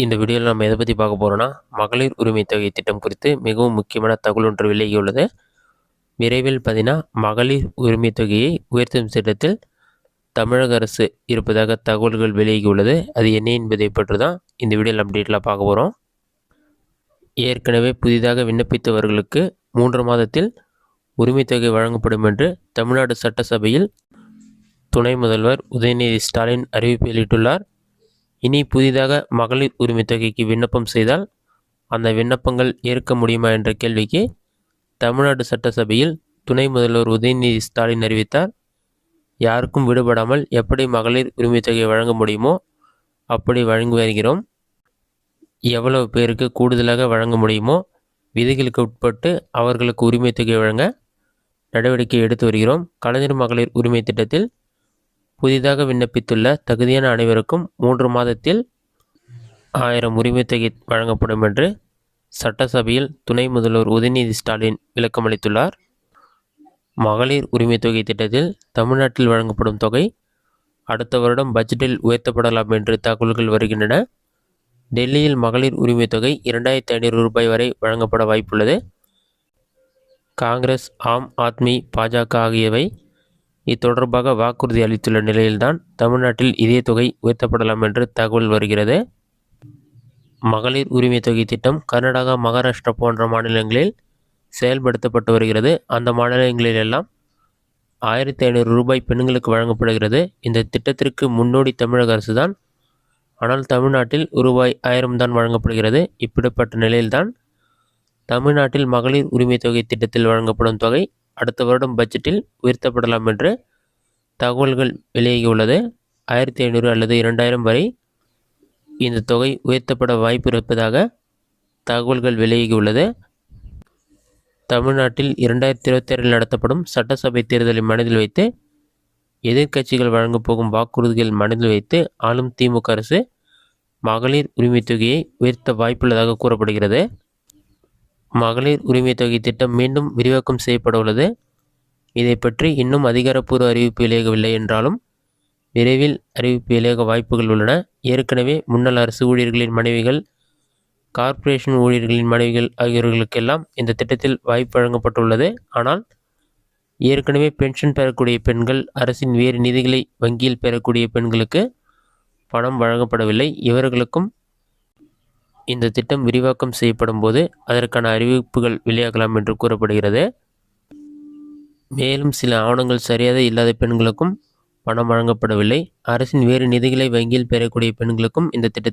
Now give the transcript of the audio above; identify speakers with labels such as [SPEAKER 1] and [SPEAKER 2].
[SPEAKER 1] இந்த வீடியோவில் நம்ம எதை பற்றி பார்க்க போகிறோன்னா, மகளிர் உரிமை தொகை திட்டம் குறித்து மிகவும் முக்கியமான தகவல் ஒன்று வெளியாகியுள்ளது. விரைவில் பார்த்தீங்கன்னா மகளிர் உரிமை தொகையை உயர்த்தும் திட்டத்தில் தமிழக அரசு இருப்பதாக தகவல்கள் வெளியாகியுள்ளது. அது என்ன என்பதை பற்றி தான் இந்த வீடியோவில் நம்ம டீட்டெயிலாக பார்க்க போகிறோம். ஏற்கனவே புதிதாக விண்ணப்பித்தவர்களுக்கு 3 மாதத்தில் உரிமை தொகை வழங்கப்படும் என்று தமிழ்நாடு சட்டசபையில் துணை முதல்வர் உதயநிதி ஸ்டாலின் அறிவிப்பு வெளியிட்டுள்ளார். இனி புதிதாக மகளிர் உரிமை தொகைக்கு விண்ணப்பம் செய்தால் அந்த விண்ணப்பங்கள் ஏற்க முடியுமா என்ற கேள்விக்கு தமிழ்நாடு சட்டசபையில் துணை முதல்வர் உதயநிதி ஸ்டாலின் அறிவித்தார். யாருக்கும் விடுபடாமல் எப்படி மகளிர் உரிமை தொகை வழங்க முடியுமோ அப்படி வழங்கி வருகிறோம். எவ்வளவு பேருக்கு கூடுதலாக வழங்க முடியுமோ விதிகளுக்கு உட்பட்டு அவர்களுக்கு உரிமை தொகை வழங்க நடவடிக்கை எடுத்து வருகிறோம். கலைஞர் மகளிர் உரிமை திட்டத்தில் புதிதாக விண்ணப்பித்துள்ள தகுதியான அனைவருக்கும் 3 மாதத்தில் 1000 உரிமை தொகை வழங்கப்படும் என்று சட்டசபையில் துணை முதல்வர் உதயநிதி ஸ்டாலின் விளக்கமளித்துள்ளார். மகளிர் உரிமை தொகை திட்டத்தில் தமிழ்நாட்டில் வழங்கப்படும் தொகை அடுத்த வருடம் பட்ஜெட்டில் உயர்த்தப்படலாம் என்று தகவல்கள் வருகின்றன. டெல்லியில் மகளிர் உரிமை தொகை 2500 ரூபாய் வரை வழங்கப்பட வாய்ப்புள்ளது. காங்கிரஸ், ஆம் ஆத்மி, பாஜக ஆகியவை இத்தொடர்பாக வாக்குறுதி அளித்துள்ள நிலையில்தான் தமிழ்நாட்டில் இதே தொகை உயர்த்தப்படலாம் என்று தகவல் வருகிறது. மகளிர் உரிமை தொகை திட்டம் கர்நாடகா, மகாராஷ்டிரா போன்ற மாநிலங்களில் செயல்படுத்தப்பட்டு வருகிறது. அந்த மாநிலங்களில் எல்லாம் 1500 ரூபாய் பெண்களுக்கு வழங்கப்படுகிறது. இந்த திட்டத்திற்கு முன்னோடி தமிழக அரசு தான். ஆனால் தமிழ்நாட்டில் ரூபாய் 1000 தான் வழங்கப்படுகிறது. இப்படிப்பட்ட நிலையில்தான் தமிழ்நாட்டில் மகளிர் உரிமை தொகை திட்டத்தில் வழங்கப்படும் தொகை அடுத்த வருடம் பட்ஜெட்டில் உயர்த்தப்படலாம் என்று தகவல்கள் வெளியாகியுள்ளது. 1500 அல்லது 2000 வரை இந்த தொகை உயர்த்தப்பட வாய்ப்பு இருப்பதாக தகவல்கள் வெளியாகியுள்ளது. தமிழ்நாட்டில் 2026 நடத்தப்படும் சட்டசபை தேர்தலை மனதில் வைத்து எதிர்க்கட்சிகள் வழங்கப் போகும் வாக்குறுதிகள் மனதில் வைத்து ஆளும் திமுக அரசு மகளிர் உரிமை தொகையை உயர்த்த வாய்ப்புள்ளதாக கூறப்படுகிறது. மகளிர் உரிமை தொகை திட்டம் மீண்டும் விரிவாக்கம் செய்யப்பட உள்ளது. இதை பற்றி இன்னும் அதிகாரப்பூர்வ அறிவிப்பு வெளியாகவில்லை என்றாலும் விரைவில் அறிவிப்பு வெளியாக வாய்ப்புகள் உள்ளன. ஏற்கனவே முன்னாள் அரசு ஊழியர்களின் மனைவிகள், கார்ப்பரேஷன் ஊழியர்களின் மனைவிகள் ஆகியோர்களுக்கெல்லாம் இந்த திட்டத்தில் வாய்ப்பு வழங்கப்பட்டுள்ளது. ஆனால் ஏற்கனவே பென்ஷன் பெறக்கூடிய பெண்கள், அரசின் வேறு நிதிகளை வங்கியில் பெறக்கூடிய பெண்களுக்கு பணம் வழங்கப்படவில்லை. இவர்களுக்கும் இந்த திட்டம் விரிவாக்கம் செய்யப்படும் போது அதற்கான அறிவிப்புகள் வெளியாகலாம் என்று கூறப்படுகிறது. மேலும் சில ஆவணங்கள் சரியாக இல்லாத பெண்களுக்கும் பணம் வழங்கப்படவில்லை. அரசின் வேறு நிதிகளை வங்கியில் பெறக்கூடிய பெண்களுக்கும் இந்த திட்டத்தில்